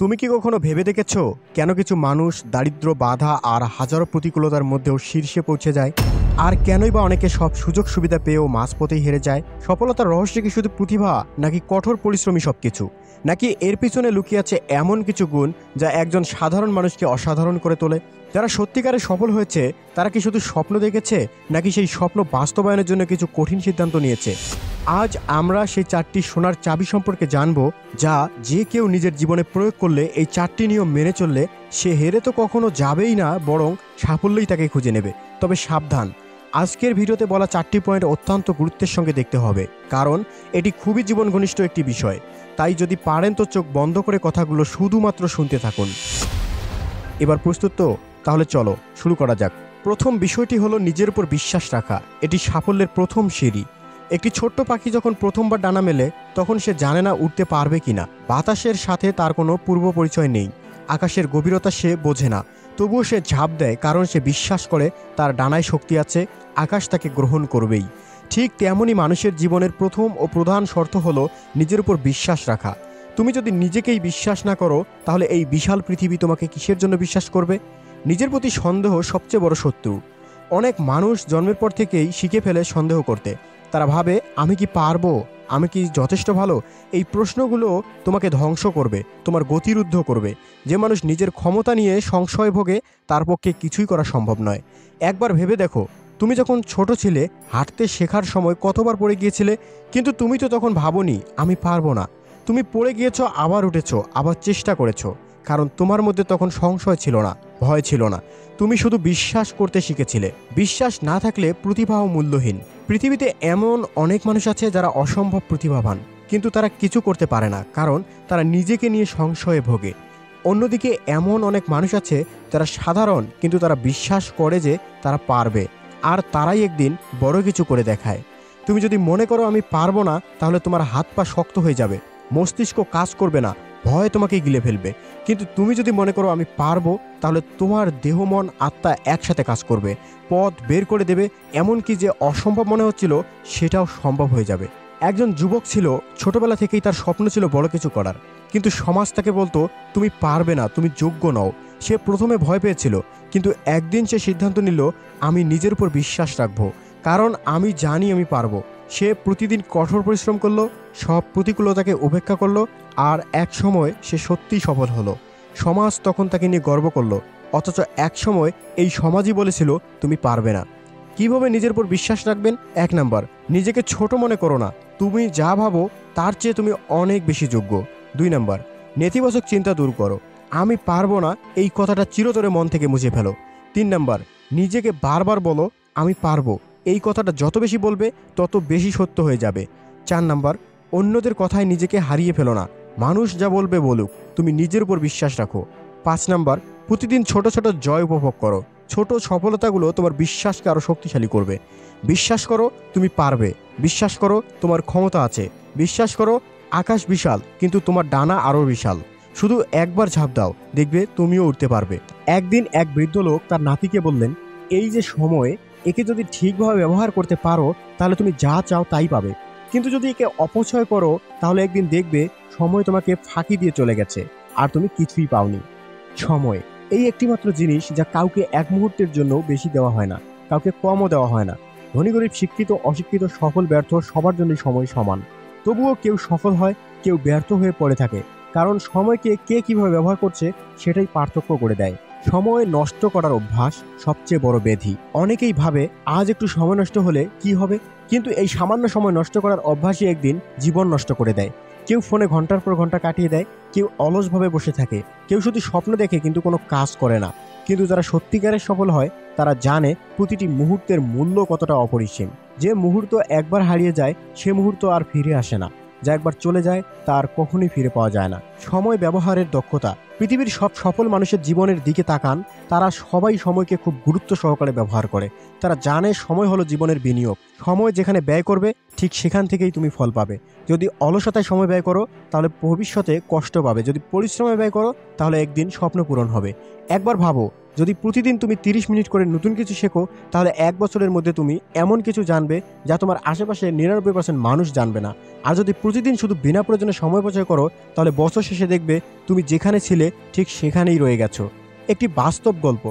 তুমি কি কখনো ভেবে দেখেছো কেন কিছু মানুষ দারিদ্র, বাধা আর হাজারো প্রতিকূলতার মধ্যেও শীর্ষে পৌঁছে যায়? আর কেনই বা অনেকে সব সুযোগ সুবিধা পেয়েও মাঝপথেই হেরে যায়? সফলতার রহস্য কি শুধু প্রতিভা, নাকি কঠোর পরিশ্রমী সব কিছু, নাকি এর পিছনে লুকিয়ে আছে এমন কিছু গুণ যা একজন সাধারণ মানুষকে অসাধারণ করে তোলে? যারা সত্যিকারে সফল হয়েছে তারা কি শুধু স্বপ্ন দেখেছে, নাকি সেই স্বপ্ন বাস্তবায়নের জন্য কিছু কঠিন সিদ্ধান্ত নিয়েছে? আজ আমরা সেই 4টি সোনার চাবি সম্পর্কে জানব, যা যে কেউ নিজের জীবনে প্রয়োগ করলে, এই 4টি নিয়ম মেনে চললে সে হেরে তো কখনো যাবেই না, বরং সাফল্যই তাকে খুঁজে নেবে। তবে সাবধান, আজকের ভিডিওতে বলা 4টি পয়েন্ট অত্যন্ত গুরুত্বের সঙ্গে দেখতে হবে, কারণ এটি খুবই জীবন ঘনিষ্ঠ একটি বিষয়। তাই যদি পারেন তো চোখ বন্ধ করে কথাগুলো শুধুমাত্র শুনতে থাকুন। এবার প্রস্তুত তো? তাহলে চলো শুরু করা যাক। প্রথম বিষয়টি হলো নিজের উপর বিশ্বাস রাখা। এটি সাফল্যের প্রথম সিঁড়ি। একটি ছোট্ট পাখি যখন প্রথমবার ডানা মেলে, তখন সে জানে না উড়তে পারবে কিনা। বাতাসের সাথে তার কোনো পূর্ব পরিচয় নেই, আকাশের গভীরতা সে বোঝে না। তবুও সে ঝাঁপ দেয়, কারণ সে বিশ্বাস করে তার ডানায় শক্তি আছে, আকাশ তাকে গ্রহণ করবেই। ঠিক তেমনই মানুষের জীবনের প্রথম ও প্রধান শর্ত হলো নিজের উপর বিশ্বাস রাখা। তুমি যদি নিজেকেই বিশ্বাস না করো, তাহলে এই বিশাল পৃথিবী তোমাকে কিসের জন্য বিশ্বাস করবে? নিজের প্রতি সন্দেহ সবচেয়ে বড় শত্রু। অনেক মানুষ জন্মের পর থেকেই শিখে ফেলে সন্দেহ করতে। তারা ভাবে, আমি কি পারবো, আমি কি যথেষ্ট ভালো? এই প্রশ্নগুলো তোমাকে ধ্বংস করবে, তোমার গতিরুদ্ধ করবে। যে মানুষ নিজের ক্ষমতা নিয়ে সংশয় ভোগে, তার পক্ষে কিছুই করা সম্ভব নয়। একবার ভেবে দেখো, তুমি যখন ছোট ছিলে, হাঁটতে শেখার সময় কতবার পড়ে গিয়েছিলে, কিন্তু তুমি তো তখন ভাবোনি আমি পারবো না। তুমি পড়ে গিয়েছো, আবার উঠেছো, আবার চেষ্টা করেছো, কারণ তোমার মধ্যে তখন সংশয় ছিল না, ভয় ছিল না। তুমি শুধু বিশ্বাস করতে শিখেছিলে। বিশ্বাস না থাকলে প্রতিভাও মূল্যহীন। পৃথিবীতে এমন অনেক মানুষ আছে যারা অসম্ভব প্রতিভাবান, কিন্তু তারা কিছু করতে পারে না, কারণ তারা নিজেকে নিয়ে সংশয়ে ভোগে। অন্যদিকে এমন অনেক মানুষ আছে যারা সাধারণ, কিন্তু তারা বিশ্বাস করে যে তারা পারবে, আর তারাই একদিন বড় কিছু করে দেখায়। তুমি যদি মনে করো আমি পারবো না, তাহলে তোমার হাত পা শক্ত হয়ে যাবে, মস্তিষ্ক কাজ করবে না, ভয় তোমাকে গিলে ফেলবে। কিন্তু তুমি যদি মনে করো আমি পারবো, তাহলে তোমার দেহ, মন, আত্মা একসাথে কাজ করবে, পথ বের করে দেবে। এমনকি যে অসম্ভব মনে হচ্ছিল সেটাও সম্ভব হয়ে যাবে। একজন যুবক ছিল, ছোটবেলা থেকেই তার স্বপ্ন ছিল বড় কিছু করার, কিন্তু সমাজ তাকে বলতো তুমি পারবে না, তুমি যোগ্য নও। সে প্রথমে ভয় পেয়েছিল, কিন্তু একদিন সে সিদ্ধান্ত নিল, আমি নিজের উপর বিশ্বাস রাখবো, কারণ আমি জানি আমি পারবো। সে প্রতিদিন কঠোর পরিশ্রম করলো, সব প্রতিকূলতাকে উপেক্ষা করলো, আর এক সময় সে সত্যিই সফল হলো। সমাজ তখন তাকে নিয়ে গর্ব করলো, অথচ এক সময় এই সমাজই বলেছিল তুমি পারবে না। কিভাবে নিজের উপর বিশ্বাস রাখবেন? 1 নাম্বার, নিজেকে ছোট মনে করো না। তুমি যা ভাবো তার চেয়ে তুমি অনেক বেশি যোগ্য। 2 নাম্বার, নেতিবাচক চিন্তা দূর করো। আমি পারবো না এই কথাটা চিরতরে মন থেকে মুছে ফেলো। 3 নাম্বার, নিজেকে বারবার বলো আমি পারবো। এই কথাটা যত বেশি বলবে তত বেশি সত্য হয়ে যাবে। 4 নাম্বার, অন্যদের কথায় নিজেকে হারিয়ে ফেলো না। মানুষ যা বলবে বলুক, তুমি নিজের উপর বিশ্বাস রাখো। 5 নাম্বার, প্রতিদিন ছোট ছোট জয় উপভোগ করো। ছোট সফলতাগুলো তোমার বিশ্বাসকে আরও শক্তিশালী করবে। বিশ্বাস করো তুমি পারবে, বিশ্বাস করো তোমার ক্ষমতা আছে, বিশ্বাস করো আকাশ বিশাল, কিন্তু তোমার ডানা আরও বিশাল। শুধু একবার ঝাঁপ দাও, দেখবে তুমিও উঠতে পারবে। একদিন এক বৃদ্ধ লোক তার নাতিকে বললেন, এই যে সময়, একে যদি ঠিকভাবে ব্যবহার করতে পারো, তাহলে তুমি যা চাও তাই পাবে। কিন্তু যদি একে অপচয় করো, তাহলে একদিন দেখবে সময় তোমাকে ফাঁকি দিয়ে চলে গেছে, আর তুমি কিছুই পাওনি। সময় এই একটিমাত্র জিনিস যা কাউকে এক মুহূর্তের জন্য বেশি দেওয়া হয় না, কাউকে কমও দেওয়া হয় না। ধনী গরিব, শিক্ষিত অশিক্ষিত, সফল ব্যর্থ, সবার জন্য সময় সমান। তবুও কেউ সফল হয়, কেউ ব্যর্থ হয়ে পড়ে থাকে, কারণ সময়কে কে কিভাবে ব্যবহার করছে সেটাই পার্থক্য করে দেয়। সময় নষ্ট করার অভ্যাস সবচেয়ে বড় ব্যাধি। অনেকেই ভাবে আজ একটু সময় নষ্ট হলে কি হবে, কিন্তু এই সামান্য সময় নষ্ট করার অভ্যাসই একদিন জীবন নষ্ট করে দেয়। কেউ ফোনে ঘন্টার পর ঘন্টা কাটিয়ে দেয়, কেউ অলসভাবে বসে থাকে, কেউ শুধু স্বপ্ন দেখে কিন্তু কোনো কাজ করে না। কিন্তু যারা সত্যিকারের সফল হয়, তারা জানে প্রতিটি মুহূর্তের মূল্য কতটা অপরিসীম। যে মুহূর্ত একবার হারিয়ে যায়, সে মুহূর্ত আর ফিরে আসে না। যা একবার চলে যায় তা আর কখনোই ফিরে পাওয়া যায় না। সময় ব্যবহারের দক্ষতা। পৃথিবীর সব সফল মানুষের জীবনের দিকে তাকান, তারা সবাই সময়কে খুব গুরুত্ব সহকারে ব্যবহার করে। তারা জানে সময় হলো জীবনের বিনিয়োগ। সময় যেখানে ব্যয় করবে, ঠিক সেখান থেকেই তুমি ফল পাবে। যদি অলসতায় সময় ব্যয় করো, তাহলে ভবিষ্যতে কষ্ট পাবে। যদি পরিশ্রমে ব্যয় করো, তাহলে একদিন স্বপ্ন পূরণ হবে। একবার ভাবো, যদি প্রতিদিন তুমি 30 মিনিট করে নতুন কিছু শেখো, তাহলে 1 বছরের মধ্যে তুমি এমন কিছু জানবে যা তোমার আশেপাশে 99% মানুষ জানবে না। আর যদি প্রতিদিন শুধু বিনা প্রয়োজনে সময় অপচয় করো, তাহলে বছর শেষে দেখবে তুমি যেখানে ছিলে ঠিক সেখানেই রয়ে গেছো। একটি বাস্তব গল্প।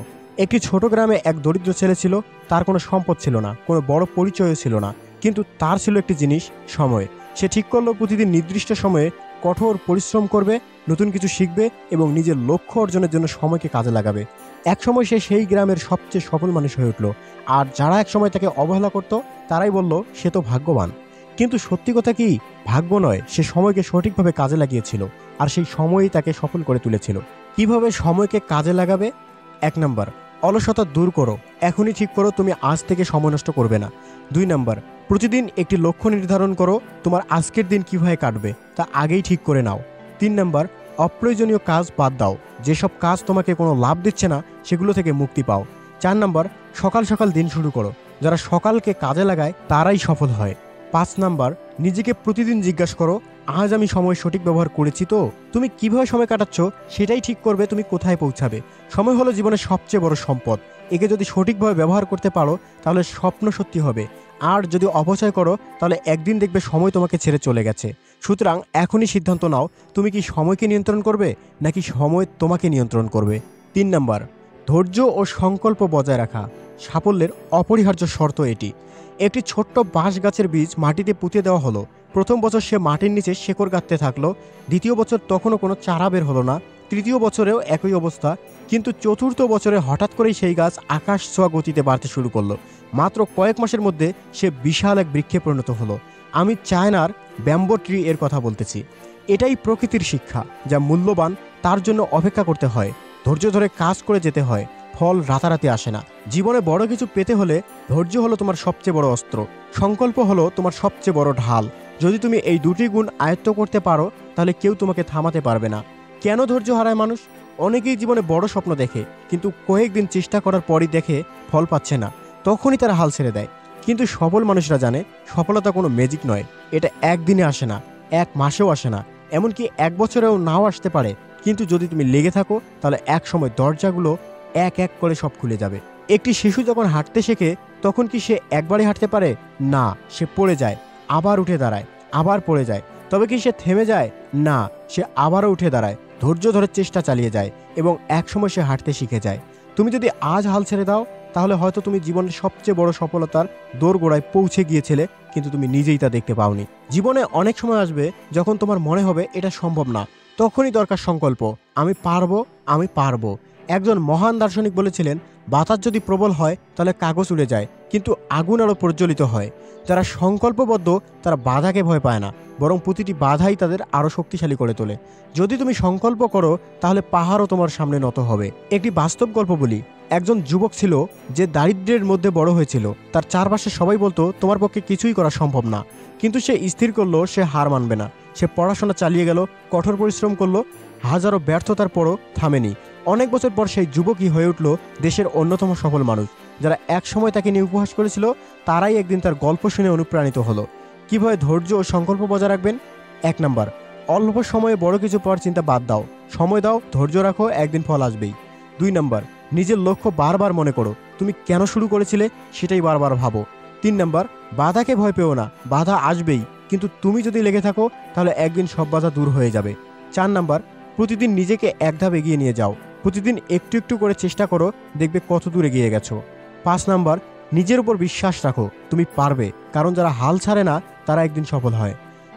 একটি ছোট গ্রামে এক দরিদ্র ছেলে ছিল। তার কোনো সম্পদ ছিল না, কোনো বড় পরিচয়ও ছিল না, কিন্তু তার ছিল একটি জিনিস, সময়। সে ঠিক করলো প্রতিদিন নির্দিষ্ট সময়ে কঠোর পরিশ্রম করবে, নতুন কিছু শিখবে এবং নিজের লক্ষ্য অর্জনের জন্য সময়কে কাজে লাগাবে। একসময় সে সেই গ্রামের সবচেয়ে সফল মানুষ হয়ে উঠল। আর যারা একসময় তাকে অবহেলা করত, তারাই বলল সে তো ভাগ্যবান। কিন্তু সত্যি কথা কি, ভাগ্য নয়, সে সময়কে সঠিকভাবে কাজে লাগিয়েছিল, আর সেই সময়ই তাকে সফল করে তুলেছিল। কিভাবে সময়কে কাজে লাগাবে? 1 নাম্বার, অলসতা দূর করো। এখনই ঠিক করো তুমি আজ থেকে সময় নষ্ট করবে না। 2 নাম্বার, প্রতিদিন একটি লক্ষ্য নির্ধারণ করো। তোমার আজকের দিন কিভাবে কাটবে তা আগেই ঠিক করে নাও। 3 নাম্বার, অপ্রয়োজনীয় কাজ বাদ দাও। যেসব কাজ তোমাকে কোনো লাভ দিচ্ছে না সেগুলো থেকে মুক্তি পাও। 4 নাম্বার, সকাল সকাল দিন শুরু করো। যারা সকালকে কাজে লাগায় তারাই সফল হয়। 5 নাম্বার, নিজেকে প্রতিদিন জিজ্ঞাসা করো, আজ আমি সময় সঠিক ব্যবহার করেছি তো? তুমি কিভাবে সময় কাটাচ্ছ সেটাই ঠিক করবে তুমি কোথায় পৌঁছাবে। সময় হলো জীবনের সবচেয়ে বড় সম্পদ। একে যদি সঠিকভাবে ব্যবহার করতে পারো তাহলে স্বপ্ন সত্যি হবে, আর যদি অপচয় করো তাহলে একদিন দেখবে সময় তোমাকে ছেড়ে চলে গেছে। সুতরাং এখনই সিদ্ধান্ত নাও, তুমি কি সময়কে নিয়ন্ত্রণ করবে নাকি সময় তোমাকে নিয়ন্ত্রণ করবে। 3 নাম্বার, ধৈর্য ও সংকল্প বজায় রাখা। সাফল্যের অপরিহার্য শর্ত এটি। একটি ছোট্ট বাঁশ গাছের বীজ মাটিতে পুঁতে দেওয়া হলো। প্রথম বছর সে মাটির নিচে শেকড় গাঁথতে থাকলো। দ্বিতীয় বছর তখনও কোনো চারা বের হলো না। তৃতীয় বছরেও একই অবস্থা। কিন্তু চতুর্থ বছরে হঠাৎ করেই সেই গাছ আকাশ ছোঁয়া গতিতে বাড়তে শুরু করলো। মাত্র কয়েক মাসের মধ্যে সে বিশাল এক বৃক্ষে পরিণত হলো। আমি চায়নার ব্যাম্বো ট্রি এর কথা বলতেছি। এটাই প্রকৃতির শিক্ষা, যা মূল্যবান তার জন্য অপেক্ষা করতে হয়, ধৈর্য ধরে কাজ করে যেতে হয়। ফল রাতারাতি আসে না। জীবনে বড় কিছু পেতে হলে ধৈর্য হলো তোমার সবচেয়ে বড় অস্ত্র, সংকল্প হলো তোমার সবচেয়ে বড় ঢাল। যদি তুমি এই দুটি গুণ আয়ত্ত করতে পারো তাহলে কেউ তোমাকে থামাতে পারবে না। কেন ধৈর্য হারায় মানুষ? অনেকেই জীবনে বড় স্বপ্ন দেখে, কিন্তু কয়েকদিন চেষ্টা করার পরই দেখে ফল পাচ্ছে না, তখনই তারা হাল ছেড়ে দেয়। কিন্তু সফল মানুষরা জানে সফলতা কোনো ম্যাজিক নয়। এটা একদিনে আসে না, 1 মাসেও আসে না, এমনকি 1 বছরেও নাও আসতে পারে। কিন্তু যদি তুমি লেগে থাকো তাহলে এক সময় দরজাগুলো এক এক করে সব খুলে যাবে। একটি শিশু যখন হাঁটতে শেখে তখন কি সে একবারই হাঁটতে পারে? না, সে পড়ে যায়, আবার উঠে দাঁড়ায়, আবার পড়ে যায়। তবে কি সে থেমে যায়? না, সে আবারও উঠে দাঁড়ায়, ধৈর্য ধরে চেষ্টা চালিয়ে যায় এবং একসময় সে হাঁটতে শিখে যায়। তুমি যদি আজ হাল ছেড়ে দাও তাহলে হয়তো তুমি জীবনের সবচেয়ে বড় সফলতার দোরগোড়ায় পৌঁছে গিয়েছিলে, কিন্তু তুমি নিজেই তা দেখতে পাওনি। জীবনে অনেক সময় আসবে যখন তোমার মনে হবে এটা সম্ভব না, তখনই দরকার সংকল্প, আমি পারবো, আমি পারবো। একজন মহান দার্শনিক বলেছিলেন, বাতাস যদি প্রবল হয় তাহলে কাগজ উড়ে যায়, কিন্তু আগুন আরও প্রজ্বলিত হয়। যারা সংকল্পবদ্ধ তারা বাধাকে ভয় পায় না, বরং প্রতিটি বাধাই তাদের আরও শক্তিশালী করে তোলে। যদি তুমি সংকল্প করো তাহলে পাহাড়ও তোমার সামনে নত হবে। একটি বাস্তব গল্প বলি। একজন যুবক ছিল যে দারিদ্র্যের মধ্যে বড় হয়েছিল। তার চারপাশে সবাই বলতো তোমার পক্ষে কিছুই করা সম্ভব না, কিন্তু সে স্থির করলো সে হার মানবে না। সে পড়াশোনা চালিয়ে গেল, কঠোর পরিশ্রম করলো, হাজারো ব্যর্থতার পরও থামেনি। অনেক বছর পর সেই যুবকই হয়ে উঠল দেশের অন্যতম সফল মানুষ। যারা এক সময় তাকে নিয়ে উপহাস করেছিল তারাই একদিন তার গল্প শুনে অনুপ্রাণিত হলো। কিভাবে ধৈর্য ও সংকল্প বজায় রাখবেন? 1 নাম্বার, অল্প সময়ে বড় কিছু পাওয়ার চিন্তা বাদ দাও। সময় দাও, ধৈর্য রাখো, একদিন ফল আসবেই। 2 নাম্বার, নিজের লক্ষ্য বারবার মনে করো। তুমি কেন শুরু করেছিলে সেটাই বারবার ভাবো। 3 নাম্বার, বাধাকে ভয় পেও না, বাধা আসবেই, কিন্তু তুমি যদি লেগে থাকো তাহলে একদিন সব বাধা দূর হয়ে যাবে। 4 নাম্বার, প্রতিদিন নিজেকে এক ধাপ এগিয়ে নিয়ে যাও। প্রতিদিন একটু একটু করে চেষ্টা করো, দেখবে কত দূর এগিয়ে গেছো। 5 নাম্বার, নিজের উপর বিশ্বাস রাখো, তুমি পারবে, কারণ যারা হাল ছাড়ে না তারা একদিন সফল হয়।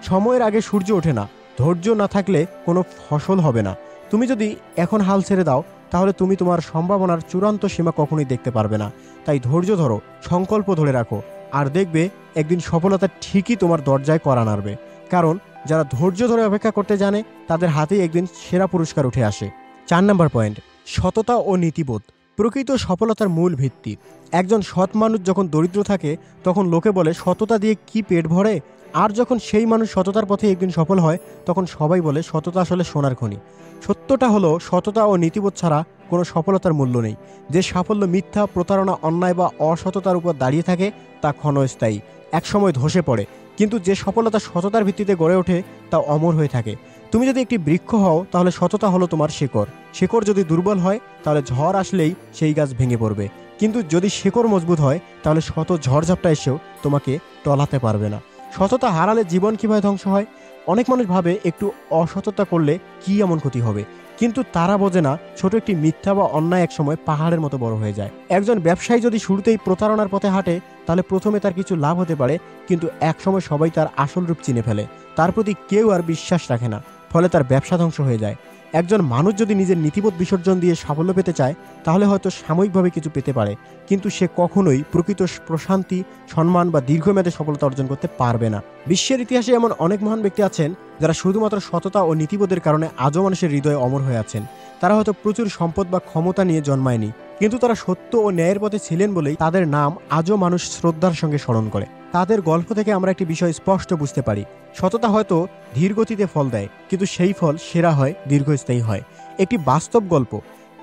সময়ের আগে সূর্য ওঠে না, ধৈর্য না থাকলে কোনো ফসল হবে না। তুমি যদি এখন হাল ছেড়ে দাও তাহলে তুমি তোমার সম্ভাবনার চূড়ান্ত সীমা কখনোই দেখতে পারবে না। তাই ধৈর্য ধরো, সংকল্প ধরে রাখো, আর দেখবে একদিন সফলতা ঠিকই তোমার দরজায় কড়া নাড়বে। কারণ যারা ধৈর্য ধরে অপেক্ষা করতে জানে তাদের হাতেই একদিন সেরা পুরস্কার উঠে আসে। 4 নাম্বার পয়েন্ট, সততা ও নীতিবোধ প্রকৃত সফলতার মূল ভিত্তি। একজন সৎ মানুষ যখন দরিদ্র থাকে তখন লোকে বলে সততা দিয়ে কি পেট ভরে, আর যখন সেই মানুষ সততার পথে একদিন সফল হয় তখন সবাই বলে সততা আসলে সোনার খনি। সত্যটা হলো সততা ও নীতিবোধ ছাড়া কোনো সফলতার মূল্য নেই। যে সাফল্য মিথ্যা, প্রতারণা, অন্যায় বা অসততার উপর দাঁড়িয়ে থাকে তা ক্ষণস্থায়ী, একসময় ধসে পড়ে। কিন্তু যে সফলতা সততার ভিত্তিতে গড়ে ওঠে তা অমর হয়ে থাকে। তুমি যদি একটি বৃক্ষ হও তাহলে সততা হলো তোমার শেকড়। শেকড় যদি দুর্বল হয় তাহলে ঝড় আসলেই সেই গাছ ভেঙে পড়বে, কিন্তু যদি শেকড় মজবুত হয় তাহলে শত ঝড়ঝাপটা এসেও তোমাকে টলাতে পারবে না। সততা হারালে জীবন কিভাবে ধ্বংস হয়? অনেক মানুষ ভাবে একটু অসততা করলে কি এমন ক্ষতি হবে, কিন্তু তারা বোঝে না ছোট একটি মিথ্যা বা অন্যায় একসময় পাহাড়ের মতো বড় হয়ে যায়। একজন ব্যবসায়ী যদি শুরুতেই প্রতারণার পথে হাঁটে তাহলে প্রথমে তার কিছু লাভ হতে পারে, কিন্তু একসময় সবাই তার আসল রূপ চিনে ফেলে, তার প্রতি কেউ আর বিশ্বাস রাখে না, ফলে তার ব্যবসা ধ্বংস হয়ে যায়। একজন মানুষ যদি নিজের নীতিবোধ বিসর্জন দিয়ে সাফল্য পেতে চায় তাহলে হয়তো সাময়িকভাবে কিছু পেতে পারে, কিন্তু সে কখনোই প্রকৃত প্রশান্তি, সম্মান বা দীর্ঘমেয়াদে সফলতা অর্জন করতে পারবে না। বিশ্বের ইতিহাসে এমন অনেক মহান ব্যক্তি আছেন যারা শুধুমাত্র সততা ও নীতিবোধের কারণে আজও মানুষের হৃদয়ে অমর হয়ে আছেন। তারা হয়তো প্রচুর সম্পদ বা ক্ষমতা নিয়ে জন্মায়নি, কিন্তু তারা সত্য ও ন্যায়ের পথে ছিলেন বলেই তাদের নাম আজও মানুষ শ্রদ্ধার সঙ্গে স্মরণ করে। তাদের গল্প থেকে আমরা একটি বিষয় স্পষ্ট বুঝতে পারি, সততা হয়তো ধীর গতিতে ফল দেয়, কিন্তু সেই ফল সেরা হয়, দীর্ঘস্থায়ী হয়। একটি বাস্তব গল্প।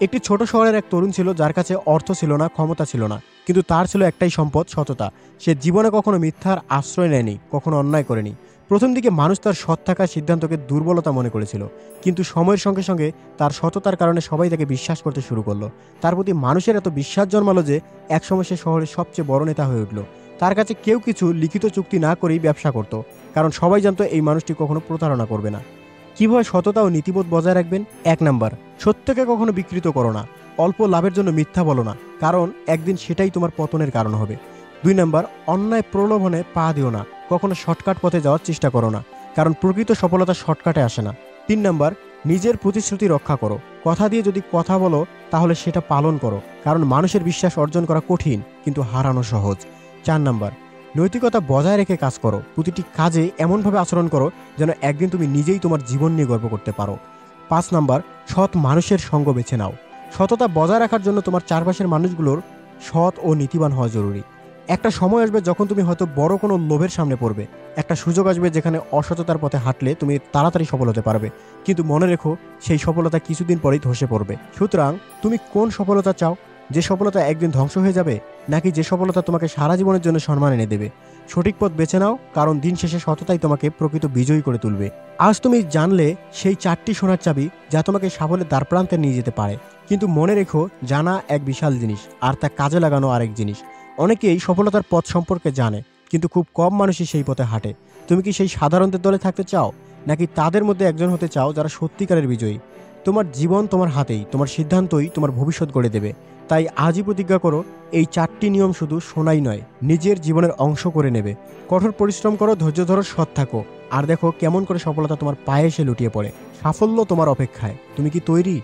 একটি ছোট শহরের এক তরুণ ছিল যার কাছে অর্থ ছিল না, ক্ষমতা ছিল না, কিন্তু তার ছিল একটাই সম্পদ, সততা। সে জীবনে কখনো মিথ্যার আশ্রয় নেয়নি, কখনো অন্যায় করেনি। প্রথম দিকে মানুষ তার সৎ থাকার সিদ্ধান্তকে দুর্বলতা মনে করেছিল, কিন্তু সময়ের সঙ্গে সঙ্গে তার সততার কারণে সবাই তাকে বিশ্বাস করতে শুরু করলো। তার প্রতি মানুষের এত বিশ্বাস জন্মালো যে একসময় সে শহরের সবচেয়ে বড় নেতা হয়ে উঠল। তার কাছে কেউ কিছু লিখিত চুক্তি না করেই ব্যবসা করত, কারণ সবাই জানতো এই মানুষটি কখনো প্রতারণা করবে না। কিভাবে সততা ও নীতিবোধ বজায় রাখবেন? 1 নাম্বার, সত্যকে কখনো বিকৃত করো না। অল্প লাভের জন্য মিথ্যা বলো না, কারণ একদিন সেটাই তোমার পতনের কারণ হবে। 2 নাম্বার, অন্যায় প্রলোভনে পা দিও না। কখনো শর্টকাট পথে যাওয়ার চেষ্টা করো না, কারণ প্রকৃত সফলতা শর্টকাটে আসে না। 3 নাম্বার, নিজের প্রতিশ্রুতি রক্ষা করো। কথা দিয়ে যদি কথা বলো তাহলে সেটা পালন করো, কারণ মানুষের বিশ্বাস অর্জন করা কঠিন কিন্তু হারানো সহজ। 4 নাম্বার, নৈতিকতা বজায় রেখে কাজ করো। প্রতিটি কাজে এমনভাবে আচরণ করো যেন একদিন তুমি নিজেই তোমার জীবন নিয়ে গর্ব করতে পারো। 5 নাম্বার, সৎ মানুষের সঙ্গ বেছে নাও। সততা বজায় রাখার জন্য তোমার চারপাশের মানুষগুলোর সৎ ও নীতিবান হওয়া জরুরি। একটা সময় আসবে যখন তুমি হয়তো বড় কোনো লোভের সামনে পড়বে, একটা সুযোগ আসবে যেখানে অসততার পথে হাঁটলে তুমি তাড়াতাড়ি সফল হতে পারবে, কিন্তু মনে রেখো সেই সফলতা কিছুদিন পরেই ধসে পড়বে। সুতরাং তুমি কোন সফলতা চাও? যে সফলতা একদিন ধ্বংস হয়ে যাবে, নাকি যে সফলতা তোমাকে সারা জীবনের জন্য সম্মান এনে দেবে? সঠিক পথ বেছে নাও, কারণ দিন শেষে সততাই তোমাকে প্রকৃত বিজয়ী করে তুলবে। আজ তুমি জানলে সেই 4টি সোনার চাবি যা তোমাকে সাফল্যের দ্বারপ্রান্তে নিয়ে যেতে পারে, কিন্তু মনে রেখো জানা এক বিশাল জিনিস আর তা কাজে লাগানো আরেক জিনিস। অনেকেই সফলতার পথ সম্পর্কে জানে, কিন্তু খুব কম মানুষই সেই পথে হাঁটে। তুমি কি সেই সাধারণদের দলে থাকতে চাও, নাকি তাদের মধ্যে একজন হতে চাও যারা সত্যিকারের বিজয়ী? তোমার জীবন তোমার হাতেই, তোমার সিদ্ধান্তই তোমার ভবিষ্যৎ গড়ে দেবে। তাই আজই প্রতিজ্ঞা করো, এই 4টি নিয়ম শুধু শোনাই নয়, নিজের জীবনের অংশ করে নেবে। কঠোর পরিশ্রম করো, ধৈর্য ধরো, সৎ থাকো, আর দেখো কেমন করে সফলতা তোমার পায়ে এসে লুটিয়ে পড়ে। সাফল্য তোমার অপেক্ষায়। তুমি কি তৈরি?